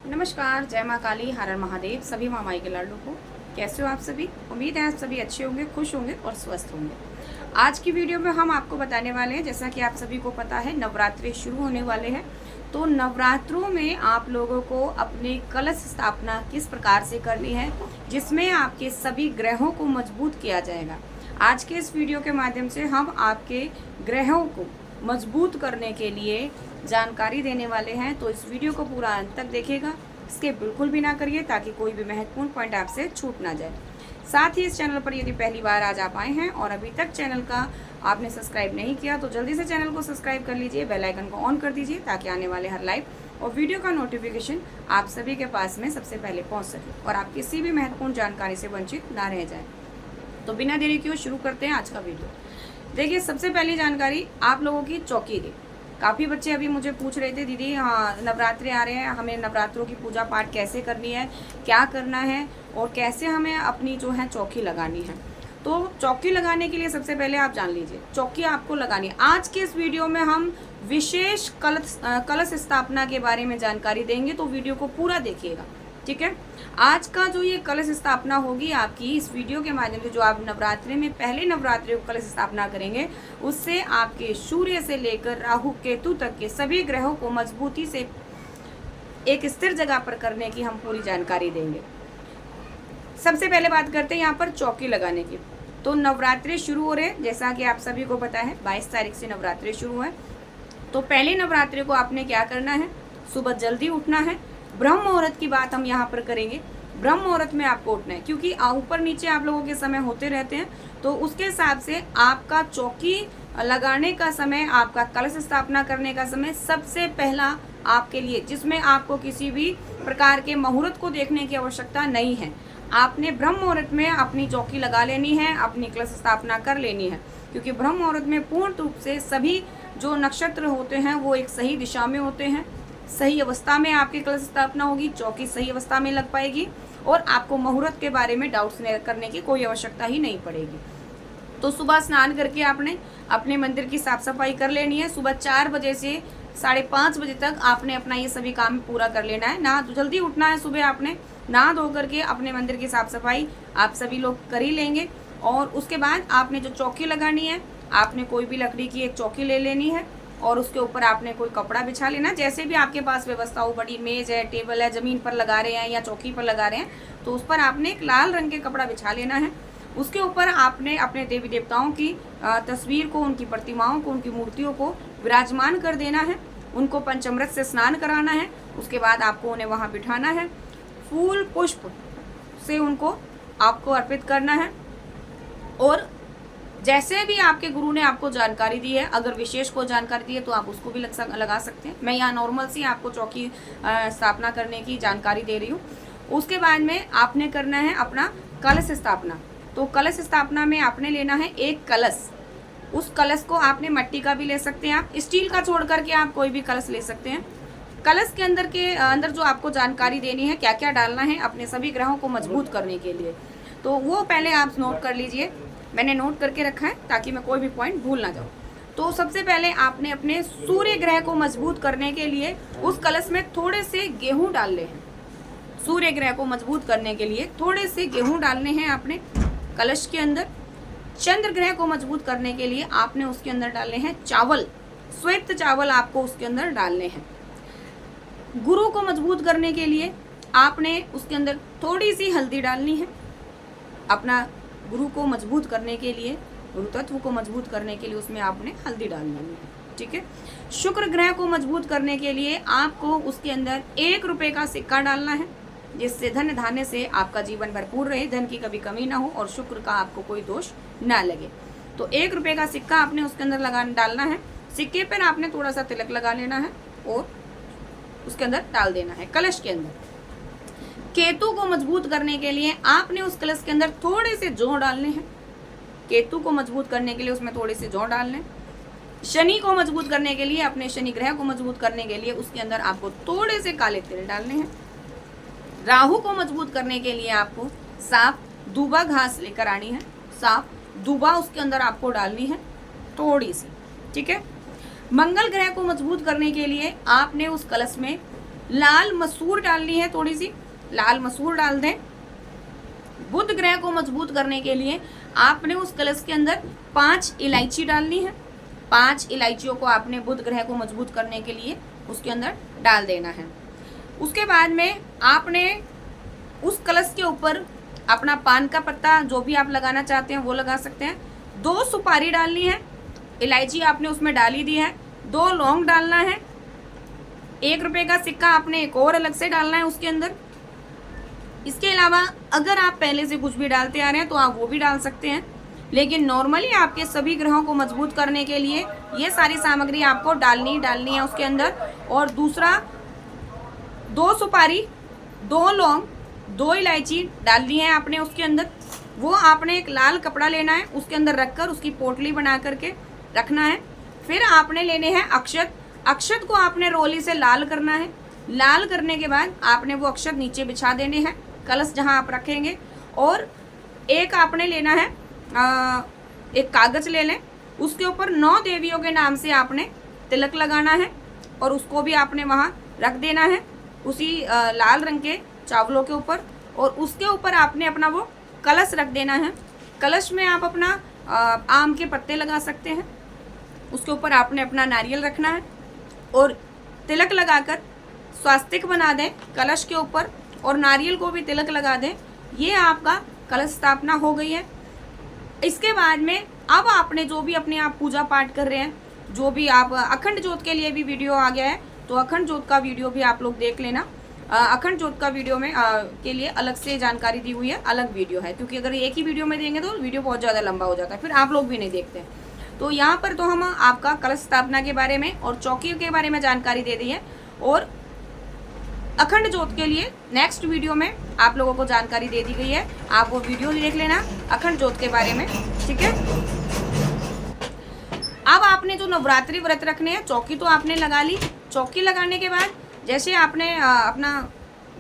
नमस्कार, जय माँ काली, हर हर महादेव, सभी माँ माई के लाडलों को। कैसे हो आप सभी? उम्मीद है आप सभी अच्छे होंगे, खुश होंगे और स्वस्थ होंगे। आज की वीडियो में हम आपको बताने वाले हैं, जैसा कि आप सभी को पता है, नवरात्रि शुरू होने वाले हैं। तो नवरात्रों में आप लोगों को अपनी कलश स्थापना किस प्रकार से करनी है, जिसमें आपके सभी ग्रहों को मजबूत किया जाएगा। आज के इस वीडियो के माध्यम से हम आपके ग्रहों को मजबूत करने के लिए जानकारी देने वाले हैं। तो इस वीडियो को पूरा अंत तक देखिएगा, इसके बिल्कुल भी ना करिए ताकि कोई भी महत्वपूर्ण पॉइंट आपसे छूट ना जाए। साथ ही इस चैनल पर यदि पहली बार आज आप आए हैं और अभी तक चैनल का आपने सब्सक्राइब नहीं किया तो जल्दी से चैनल को सब्सक्राइब कर लीजिए, बेल आइकन को ऑन कर दीजिए ताकि आने वाले हर लाइव और वीडियो का नोटिफिकेशन आप सभी के पास में सबसे पहले पहुंच सके और आप किसी भी महत्वपूर्ण जानकारी से वंचित ना रह जाए। तो बिना देरी किए शुरू करते हैं आज का वीडियो। देखिए, सबसे पहली जानकारी आप लोगों की चौकी की। काफ़ी बच्चे अभी मुझे पूछ रहे थे, दीदी हाँ नवरात्रि आ रहे हैं, हमें नवरात्रों की पूजा पाठ कैसे करनी है, क्या करना है और कैसे हमें अपनी जो है चौकी लगानी है। तो चौकी लगाने के लिए सबसे पहले आप जान लीजिए चौकी आपको लगानी है। आज के इस वीडियो में हम विशेष कलश स्थापना के बारे में जानकारी देंगे, तो वीडियो को पूरा देखिएगा, ठीक है। आज का जो ये कलश स्थापना होगी आपकी इस वीडियो के माध्यम से, जो आप नवरात्रि में पहले नवरात्रि को कलश स्थापना करेंगे, उससे आपके सूर्य से लेकर राहु केतु तक के सभी ग्रहों को मजबूती से एक स्थिर जगह पर करने की हम पूरी जानकारी देंगे। सबसे पहले बात करते हैं यहाँ पर चौकी लगाने की। तो नवरात्रि शुरू हो रहे हैं, जैसा कि आप सभी को पता है 22 तारीख से नवरात्रि शुरू है। तो पहले नवरात्रि को आपने क्या करना है, सुबह जल्दी उठना है। ब्रह्म मुहूर्त की बात हम यहाँ पर करेंगे। ब्रह्म मुहूर्त में आपको उठना है, क्योंकि ऊपर नीचे आप लोगों के समय होते रहते हैं, तो उसके हिसाब से आपका चौकी लगाने का समय, आपका कलश स्थापना करने का समय सबसे पहला आपके लिए, जिसमें आपको किसी भी प्रकार के मुहूर्त को देखने की आवश्यकता नहीं है। आपने ब्रह्म मुहूर्त में अपनी चौकी लगा लेनी है, अपनी कलश स्थापना कर लेनी है, क्योंकि ब्रह्म मुहूर्त में पूर्ण रूप से सभी जो नक्षत्र होते हैं वो एक सही दिशा में होते हैं, सही अवस्था में आपकी कलश स्थापना होगी, चौकी सही अवस्था में लग पाएगी और आपको मुहूर्त के बारे में डाउट्स करने की कोई आवश्यकता ही नहीं पड़ेगी। तो सुबह स्नान करके आपने अपने मंदिर की साफ सफाई कर लेनी है। सुबह 4 बजे से 5:30 बजे तक आपने अपना ये सभी काम पूरा कर लेना है। ना जल्दी उठना है, सुबह आपने नहा धो करके अपने मंदिर की साफ सफाई आप सभी लोग कर ही लेंगे। और उसके बाद आपने जो चौकी लगानी है, आपने कोई भी लकड़ी की एक चौकी ले लेनी है और उसके ऊपर आपने कोई कपड़ा बिछा लेना, जैसे भी आपके पास व्यवस्था हो। बड़ी मेज है, टेबल है, ज़मीन पर लगा रहे हैं या चौकी पर लगा रहे हैं, तो उस पर आपने एक लाल रंग के कपड़ा बिछा लेना है। उसके ऊपर आपने अपने देवी देवताओं की तस्वीर को, उनकी प्रतिमाओं को, उनकी मूर्तियों को विराजमान कर देना है। उनको पंचामृत से स्नान कराना है। उसके बाद आपको उन्हें वहाँ बिठाना है, फूल पुष्प से उनको आपको अर्पित करना है। और जैसे भी आपके गुरु ने आपको जानकारी दी है, अगर विशेष को जानकारी दी है तो आप उसको भी लगा सकते हैं। मैं यहाँ नॉर्मल सी आपको चौकी स्थापना करने की जानकारी दे रही हूँ। उसके बाद में आपने करना है अपना कलश स्थापना। तो कलश स्थापना में आपने लेना है एक कलश। उस कलश को आपने मिट्टी का भी ले सकते हैं, आप स्टील का छोड़ करके आप कोई भी कलश ले सकते हैं। कलश के अंदर जो आपको जानकारी देनी है, क्या क्या डालना है अपने सभी ग्रहों को मजबूत करने के लिए, तो वो पहले आप नोट कर लीजिए। मैंने नोट करके रखा है ताकि मैं कोई भी पॉइंट भूल ना जाऊँ। तो सबसे पहले आपने अपने सूर्य ग्रह को मजबूत करने के लिए उस कलश में थोड़े से गेहूं डालने हैं। सूर्य ग्रह को मजबूत करने के लिए थोड़े से गेहूं डालने हैं आपने कलश के अंदर। चंद्र ग्रह को मजबूत करने के लिए आपने उसके अंदर डालने हैं चावल, श्वेत चावल आपको उसके अंदर डालने हैं। गुरु को मजबूत करने के लिए आपने उसके अंदर थोड़ी सी हल्दी डालनी है। अपना गुरु को मजबूत करने के लिए, गुरु तत्व को मजबूत करने के लिए उसमें आपने हल्दी डालनी है, ठीक है। शुक्र ग्रह को मजबूत करने के लिए आपको उसके अंदर 1 रुपये का सिक्का डालना है, जिससे धन धान्य से आपका जीवन भरपूर रहे, धन की कभी कमी ना हो और शुक्र का आपको कोई दोष ना लगे। तो 1 रुपये का सिक्का आपने उसके अंदर डालना है। सिक्के पर आपने थोड़ा सा तिलक लगा लेना है और उसके अंदर डाल देना है कलश के अंदर। केतु को मजबूत करने के लिए आपने उस कलश के अंदर थोड़े से जौ डालने हैं। केतु को मजबूत करने के लिए उसमें थोड़े से जौ डालने। शनि को मजबूत करने के लिए, अपने शनि ग्रह को मजबूत करने के लिए उसके अंदर आपको थोड़े से काले तिल डालने हैं। राहु को मजबूत करने के लिए आपको साफ दूबा घास लेकर आनी है, साफ दूबा उसके अंदर आपको डालनी है थोड़ी सी, ठीक है। मंगल ग्रह को मजबूत करने के लिए आपने उस कलश में लाल मसूर डालनी है, थोड़ी सी लाल मसूर डाल दें। बुध ग्रह को मजबूत करने के लिए आपने उस कलश के अंदर 5 इलायची डालनी है। 5 इलायचियों को आपने बुध ग्रह को मजबूत करने के लिए उसके अंदर डाल देना है। उसके बाद में आपने उस कलश के ऊपर अपना पान का पत्ता जो भी आप लगाना चाहते हैं वो लगा सकते हैं। 2 सुपारी डालनी है, इलायची आपने उसमें डाली दी है। 2 लौंग डालना है। 1 रुपये का सिक्का आपने एक और अलग से डालना है उसके अंदर। इसके अलावा अगर आप पहले से कुछ भी डालते आ रहे हैं तो आप वो भी डाल सकते हैं, लेकिन नॉर्मली आपके सभी ग्रहों को मजबूत करने के लिए ये सारी सामग्री आपको डालनी है उसके अंदर। और दूसरा 2 सुपारी, 2 लौंग, 2 इलायची डालनी है आपने उसके अंदर। वो आपने एक लाल कपड़ा लेना है, उसके अंदर रखकर उसकी पोटली बना करके रखना है। फिर आपने लेने हैं अक्षत। अक्षत को आपने रोली से लाल करना है। लाल करने के बाद आपने वो अक्षत नीचे बिछा देने हैं कलश जहां आप रखेंगे। और एक आपने लेना है एक कागज ले लें, उसके ऊपर 9 देवियों के नाम से आपने तिलक लगाना है और उसको भी आपने वहां रख देना है उसी लाल रंग के चावलों के ऊपर। और उसके ऊपर आपने अपना वो कलश रख देना है। कलश में आप अपना आम के पत्ते लगा सकते हैं। उसके ऊपर आपने अपना नारियल रखना है और तिलक लगाकर स्वास्तिक बना दें कलश के ऊपर और नारियल को भी तिलक लगा दें। ये आपका कलश स्थापना हो गई है। इसके बाद में अब आपने जो भी अपने आप पूजा पाठ कर रहे हैं, जो भी आप अखंड ज्योत के लिए भी वीडियो आ गया है तो अखंड ज्योत का वीडियो भी आप लोग देख लेना। अखंड ज्योत का वीडियो में के लिए अलग से जानकारी दी हुई है, अलग वीडियो है, क्योंकि अगर एक ही वीडियो में देंगे तो वीडियो बहुत ज़्यादा लंबा हो जाता है, फिर आप लोग भी नहीं देखते। तो यहाँ पर तो हम आपका कलश स्थापना के बारे में और चौकी के बारे में जानकारी दे दी है। और अखंड ज्योत के लिए नेक्स्ट वीडियो में आप लोगों को जानकारी दे दी गई है, आप वो वीडियो देख लेना अखंड ज्योत के बारे में, ठीक है। अब आपने जो नवरात्रि व्रत रखने हैं, चौकी तो आपने लगा ली। चौकी लगाने के बाद जैसे आपने अपना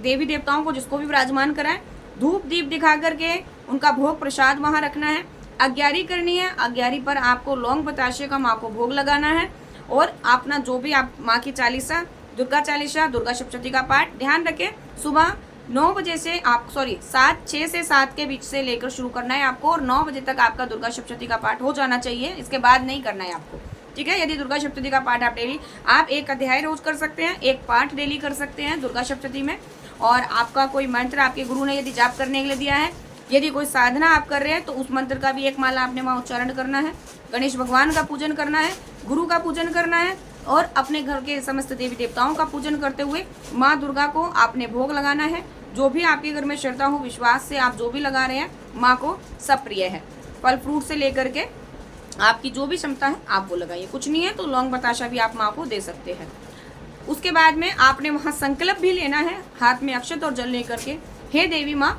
देवी देवताओं को जिसको भी विराजमान कराए, धूप दीप दिखा करके उनका भोग प्रसाद वहाँ रखना है। अग्यारी करनी है। अग्यारी पर आपको लौंग बताशे का माँ को भोग लगाना है। और अपना जो भी आप माँ की चालीसा, दुर्गा चालीसा, दुर्गा सप्तशती का पाठ ध्यान रखें। सुबह 9 बजे से 6 से 7 के बीच से लेकर शुरू करना है आपको और 9 बजे तक आपका दुर्गा सप्तशती का पाठ हो जाना चाहिए। इसके बाद नहीं करना है आपको, ठीक है। यदि दुर्गा सप्तशती का पाठ आप डेली आप 1 अध्याय रोज कर सकते हैं, 1 पाठ डेली कर सकते हैं दुर्गा सप्तशती में। और आपका कोई मंत्र आपके गुरु ने यदि जाप करने के लिए दिया है, यदि कोई साधना आप कर रहे हैं तो उस मंत्र का भी 1 माला आपने वहाँ उच्चारण करना है। गणेश भगवान का पूजन करना है, गुरु का पूजन करना है और अपने घर के समस्त देवी देवताओं का पूजन करते हुए माँ दुर्गा को आपने भोग लगाना है। जो भी आपके घर में श्रद्धा हो, विश्वास से आप जो भी लगा रहे हैं, माँ को सब प्रिय है। फल फ्रूट से लेकर के आपकी जो भी क्षमता है आप वो लगाइए। कुछ नहीं है तो लौंग बताशा भी आप माँ को दे सकते हैं। उसके बाद में आपने वहाँ संकल्प भी लेना है, हाथ में अक्षत और जल लेकर के, हे देवी माँ,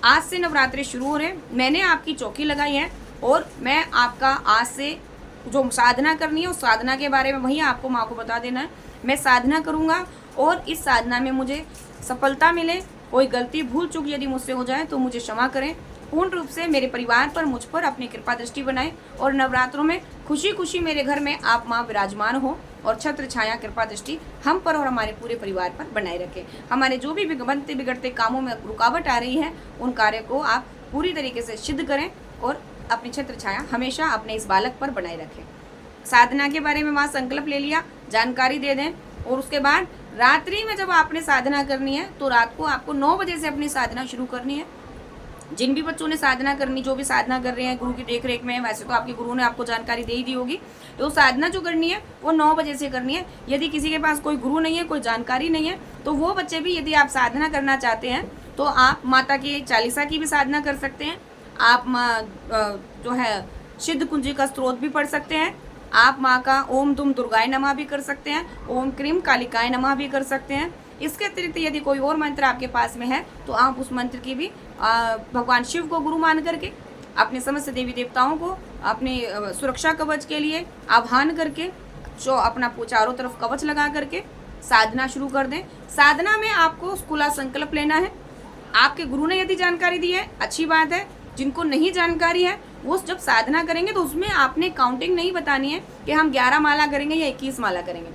आज से नवरात्रि शुरू हो रहे हैं, मैंने आपकी चौकी लगाई है और मैं आपका आज से जो साधना करनी है उस साधना के बारे में वही आपको माँ को बता देना है। मैं साधना करूँगा और इस साधना में मुझे सफलता मिले। कोई गलती भूल चूक यदि मुझसे हो जाए तो मुझे क्षमा करें। पूर्ण रूप से मेरे परिवार पर, मुझ पर अपनी कृपा दृष्टि बनाएं और नवरात्रों में खुशी खुशी मेरे घर में आप माँ विराजमान हो और छत्र छाया कृपा दृष्टि हम पर और हमारे पूरे परिवार पर बनाए रखें। हमारे जो भी बनते बिगड़ते कामों में रुकावट आ रही है उन कार्य को आप पूरी तरीके से सिद्ध करें और अपनी छत्र छाया हमेशा अपने इस बालक पर बनाए रखें। साधना के बारे में वहाँ संकल्प ले लिया, जानकारी दे दें। और उसके बाद रात्रि में जब आपने साधना करनी है तो रात को आपको 9 बजे से अपनी साधना शुरू करनी है। जिन भी बच्चों ने साधना करनी, जो भी साधना कर रहे हैं गुरु की देख रेख में, वैसे तो आपके गुरु ने आपको जानकारी दे ही दी होगी, तो साधना जो करनी है वो 9 बजे से करनी है। यदि किसी के पास कोई गुरु नहीं है, कोई जानकारी नहीं है, तो वो बच्चे भी यदि आप साधना करना चाहते हैं तो आप माता की चालीसा की भी साधना कर सकते हैं। आप जो है सिद्ध कुंजी का स्त्रोत भी पढ़ सकते हैं। आप माँ का ओम तुम दुर्गाय नमः भी कर सकते हैं, ओम क्रीम कालिकाय नमः भी कर सकते हैं। इसके अतिरिक्त यदि कोई और मंत्र आपके पास में है तो आप उस मंत्र की भी भगवान शिव को गुरु मान करके अपने समस्त देवी देवताओं को अपने सुरक्षा कवच के लिए आह्वान करके जो अपना चारों तरफ कवच लगा करके साधना शुरू कर दें। साधना में आपको खुला संकल्प लेना है। आपके गुरु ने यदि जानकारी दी है अच्छी बात है, जिनको नहीं जानकारी है वो जब साधना करेंगे तो उसमें आपने काउंटिंग नहीं बतानी है कि हम 11 माला करेंगे या 21 माला करेंगे।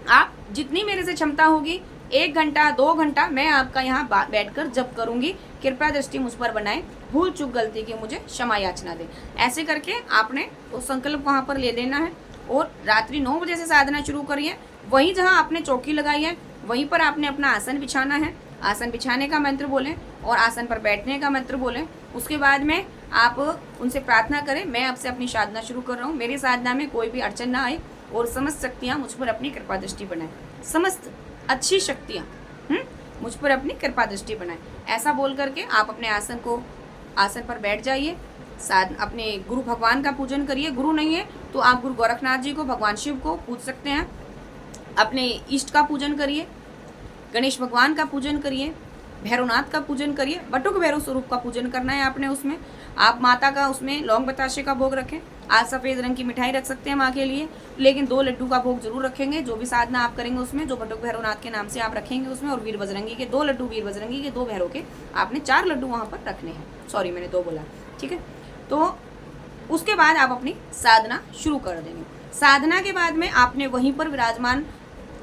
आप जितनी मेरे से क्षमता होगी 1 घंटा 2 घंटा मैं आपका यहाँ बैठकर जप करूंगी, कृपया दृष्टि मुझ पर बनाए, भूल चूक गलती की मुझे क्षमा याचना दे। ऐसे करके आपने वो संकल्प वहाँ पर ले लेना है और रात्रि 9 बजे से साधना शुरू करिए। वहीं जहाँ आपने चौकी लगाई है वहीं पर आपने अपना आसन बिछाना है। आसन बिछाने का मंत्र बोलें और आसन पर बैठने का मंत्र बोलें। उसके बाद में आप उनसे प्रार्थना करें, मैं आपसे अपनी साधना शुरू कर रहा हूँ, मेरी साधना में कोई भी अड़चन ना आए और समस्त शक्तियाँ मुझ पर अपनी कृपा दृष्टि बनाएं, समस्त अच्छी शक्तियाँ मुझ पर अपनी कृपा दृष्टि बनाएं। ऐसा बोल करके आप अपने आसन पर बैठ जाइए। अपने गुरु भगवान का पूजन करिए। गुरु नहीं है तो आप गुरु गोरखनाथ जी को, भगवान शिव को पूज सकते हैं। अपने इष्ट का पूजन करिए, गणेश भगवान का पूजन करिए, भैरवनाथ का पूजन करिए। बटुक भैरव स्वरूप का पूजन करना है आपने। उसमें आप माता का उसमें लौंग बताशे का भोग रखें। आज सफ़ेद रंग की मिठाई रख सकते हैं माँ के लिए, लेकिन 2 लड्डू का भोग जरूर रखेंगे। जो भी साधना आप करेंगे उसमें, जो बटुक भैरवनाथ के नाम से आप रखेंगे उसमें, और वीर बजरंगी के 2 लड्डू, वीर बजरंगी के 2 भैरव के आपने 4 लड्डू वहाँ पर रखने हैं। सॉरी, मैंने 2 बोला, ठीक है। तो उसके बाद आप अपनी साधना शुरू कर देंगे। साधना के बाद में आपने वहीं पर विराजमान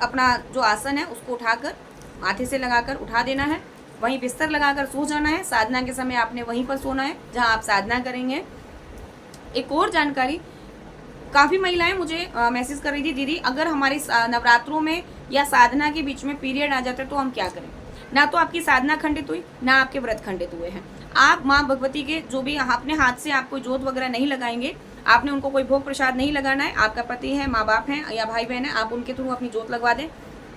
अपना जो आसन है उसको उठाकर माथे से लगाकर उठा देना है। वहीं बिस्तर लगाकर सो जाना है। साधना के समय आपने वहीं पर सोना है जहां आप साधना करेंगे। एक और जानकारी, काफ़ी महिलाएं मुझे मैसेज कर रही थी, दीदी अगर हमारे नवरात्रों में या साधना के बीच में पीरियड आ जाते तो हम क्या करें। ना तो आपकी साधना खंडित हुई, ना आपके व्रत खंडित हुए हैं। आप माँ भगवती के जो भी अपने हाथ से आप कोई जोत वगैरह नहीं लगाएंगे, आपने उनको कोई भोग प्रसाद नहीं लगाना है। आपका पति है, माँ बाप हैं या भाई बहन है, आप उनके थ्रू अपनी जोत लगवा दें,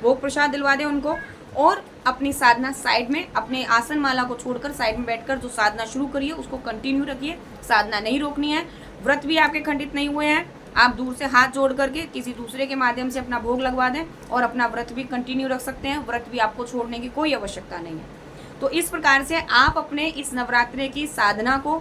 भोग प्रसाद दिलवा दें उनको, और अपनी साधना साइड में, अपने आसन माला को छोड़कर साइड में बैठकर जो साधना शुरू करिए उसको कंटिन्यू रखिए। साधना नहीं रोकनी है। व्रत भी आपके खंडित नहीं हुए हैं। आप दूर से हाथ जोड़ करके किसी दूसरे के माध्यम से अपना भोग लगवा दें और अपना व्रत भी कंटिन्यू रख सकते हैं। व्रत भी आपको छोड़ने की कोई आवश्यकता नहीं है। तो इस प्रकार से आप अपने इस नवरात्रि की साधना को,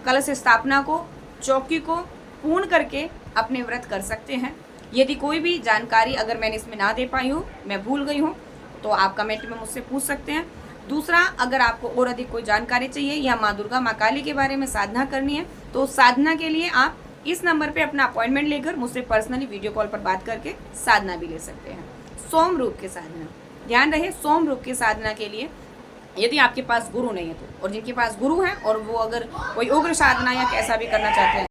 कलश स्थापना को, चौकी को पूर्ण करके अपने व्रत कर सकते हैं। यदि कोई भी जानकारी अगर मैंने इसमें ना दे पाई हूँ, मैं भूल गई हूँ, तो आप कमेंट में मुझसे पूछ सकते हैं। दूसरा, अगर आपको और अधिक कोई जानकारी चाहिए या माँ दुर्गा, माँ काली के बारे में साधना करनी है, तो साधना के लिए आप इस नंबर पे अपना अपॉइंटमेंट लेकर मुझसे पर्सनली वीडियो कॉल पर बात करके साधना भी ले सकते हैं। सोम रूप की साधना, ध्यान रहे, सोम रूप की साधना के लिए यदि आपके पास गुरु नहीं है तो, और जिनके पास गुरु है और वो अगर कोई उग्र साधना या कैसा भी करना चाहते हैं